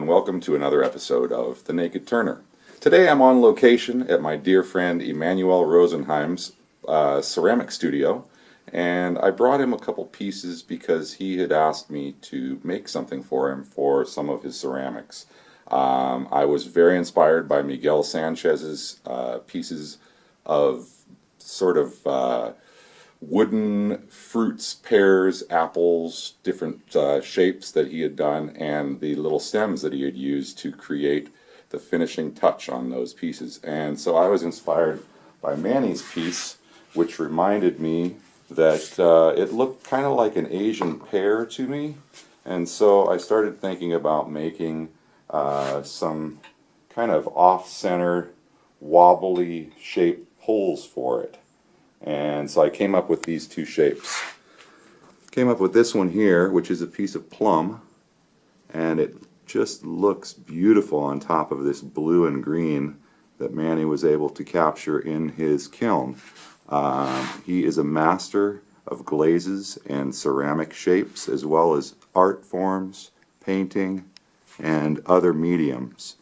and welcome to another episode of The Naked Turner. Today I'm on location at my dear friend Emmanuel Rosenheim's ceramic studio, and I brought him a couple pieces because he had asked me to make something for him for some of his ceramics. I was very inspired by Miguel Sanchez's pieces of sort of wooden fruits, pears, apples, different shapes that he had done, and the little stems that he had used to create the finishing touch on those pieces. And so I was inspired by Manny's piece, which reminded me that it looked kind of like an Asian pear to me. And so I started thinking about making some kind of off-center, wobbly shaped poles for it. And so I came up with these two shapes. Came up with this one here, which is a piece of plum, and it just looks beautiful on top of this blue and green that Manny was able to capture in his kiln. He is a master of glazes and ceramic shapes, as well as art forms, painting, and other mediums.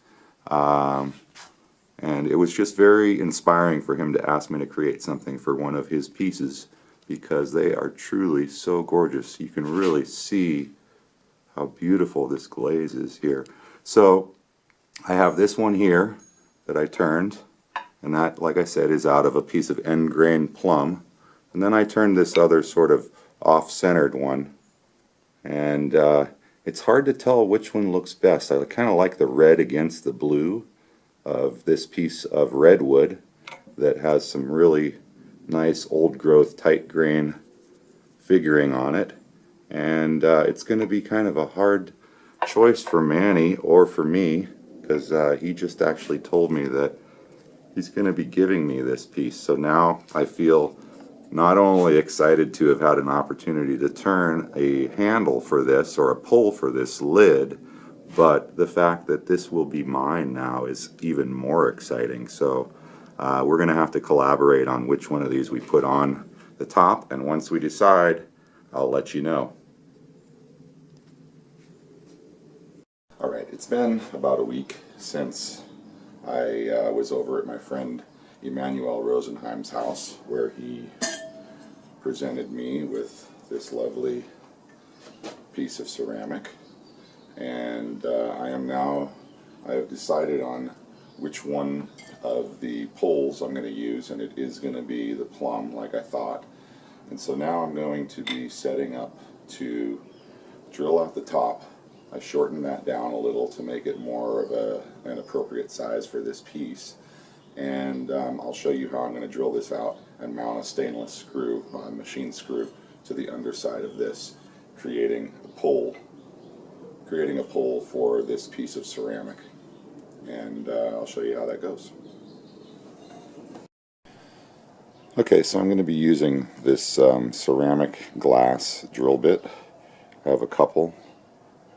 And it was just very inspiring for him to ask me to create something for one of his pieces, because they are truly so gorgeous. You can really see how beautiful this glaze is here. So I have this one here that I turned, and that, like I said, is out of a piece of end grain plum. And then I turned this other sort of off-centered one, and it's hard to tell which one looks best. I kind of like the red against the blue of this piece of redwood that has some really nice old growth tight grain figuring on it, and it's going to be kind of a hard choice for Manny or for me, because he just actually told me that he's going to be giving me this piece. So now I feel not only excited to have had an opportunity to turn a handle for this, or a pull for this lid, but the fact that this will be mine now is even more exciting. So we're going to have to collaborate on which one of these we put on the top, and once we decide, I'll let you know. Alright, it's been about a week since I was over at my friend Emmanuel Rosenheim's house, where he presented me with this lovely piece of ceramic. And I have decided on which one of the poles I'm going to use, and it is going to be the plum, like I thought. And so now I'm going to be setting up to drill out the top. I shortened that down a little to make it more of an appropriate size for this piece. And I'll show you how I'm going to drill this out and mount a stainless screw, a machine screw, to the underside of this, creating a pole for this piece of ceramic. And I'll show you how that goes. Okay, so I'm going to be using this ceramic glass drill bit. I have a couple.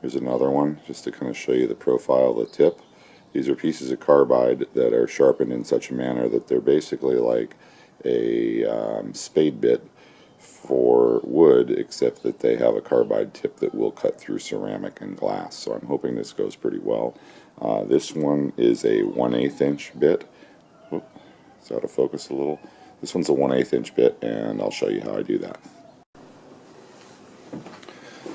Here's another one, just to kind of show you the profile of the tip. These are pieces of carbide that are sharpened in such a manner that they're basically like a spade bit for wood, except that they have a carbide tip that will cut through ceramic and glass. So I'm hoping this goes pretty well. This one is a 1/8 inch bit. Oop, it's out of focus a little. This one's a 1/8 inch bit, and I'll show you how I do that.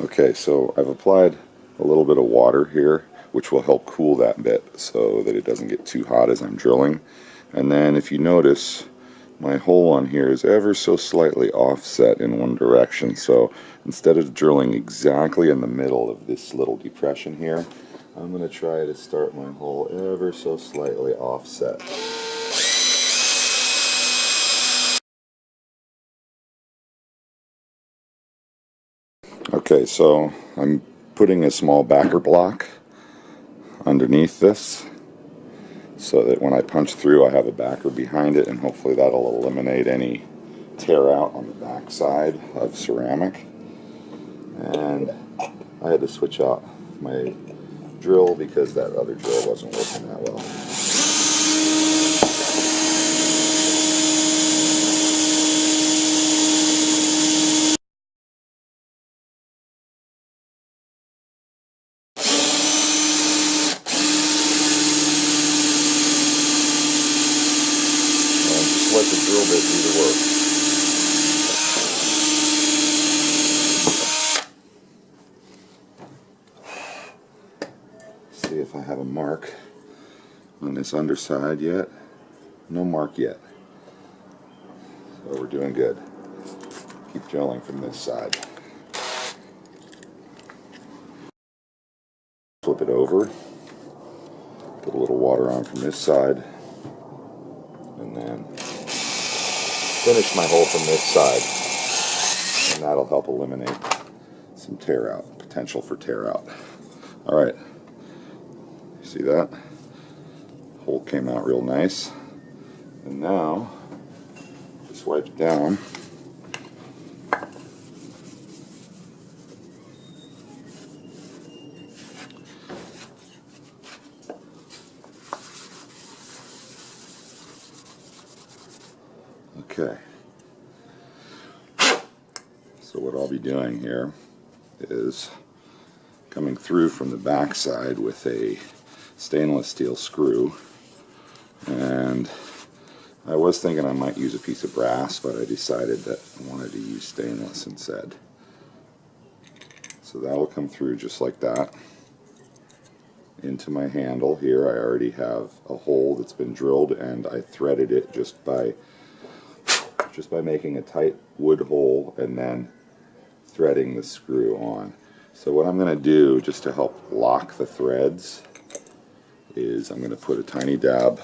Okay, so I've applied a little bit of water here, which will help cool that bit so that it doesn't get too hot as I'm drilling. And then if you notice, my hole on here is ever so slightly offset in one direction. So instead of drilling exactly in the middle of this little depression here, I'm going to try to start my hole ever so slightly offset. Okay, so I'm putting a small backer block underneath this, so that when I punch through I have a backer behind it, and hopefully that'll eliminate any tear out on the back side of ceramic. And I had to switch out my drill because that other drill wasn't working that well. have a mark on this underside yet. No mark yet. So we're doing good. Keep drilling from this side. Flip it over. Put a little water on from this side. And then finish my hole from this side. And that'll help eliminate some tear out, potential for tear out. Alright. See that? Hole came out real nice. And now, just wipe it down. Okay. So what I'll be doing here is coming through from the back side with a stainless steel screw, and I was thinking I might use a piece of brass, but I decided that I wanted to use stainless instead. So that'll come through just like that into my handle. Here I already have a hole that's been drilled, and I threaded it just by making a tight wood hole and then threading the screw on. So what I'm going to do, just to help lock the threads, is I'm going to put a tiny dab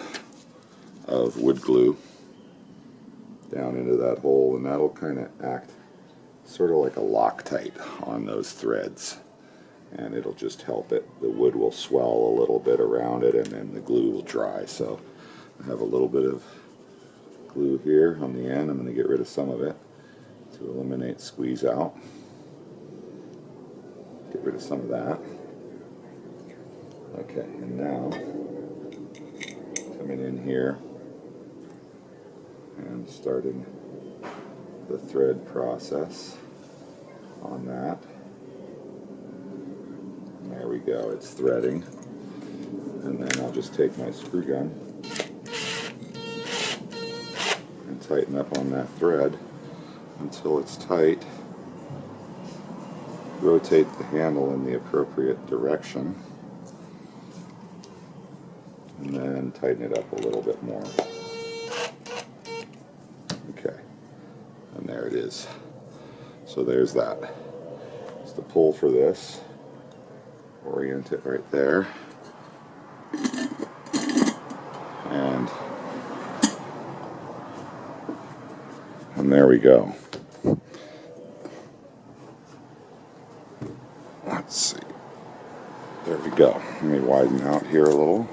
of wood glue down into that hole, and that'll kind of act sort of like a Loctite on those threads, and it'll just help it. The wood will swell a little bit around it, and then the glue will dry. So I have a little bit of glue here on the end. I'm going to get rid of some of it to eliminate squeeze out. Get rid of some of that. Okay, and now coming in here and starting the thread process on that. And there we go, it's threading. And then I'll just take my screw gun and tighten up on that thread until it's tight. Rotate the handle in the appropriate direction, and then tighten it up a little bit more. Okay, and there it is. So there's that. It's the pull for this. Orient it right there. And there we go. Let's see. There we go. Let me widen out here a little.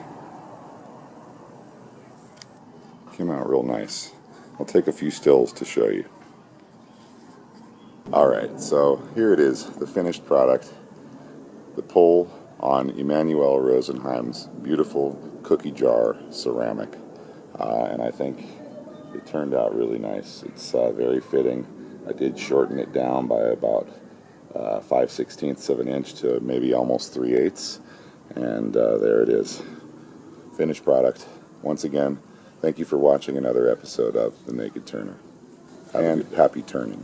Came out real nice. I'll take a few stills to show you. Alright, so here it is, the finished product. The pull on Emanuel Rosenheim's beautiful cookie jar ceramic. And I think it turned out really nice. It's very fitting. I did shorten it down by about 5/16 of an inch to maybe almost 3/8, and there it is, finished product. Once again, thank you for watching another episode of The Naked Turner, and happy turning.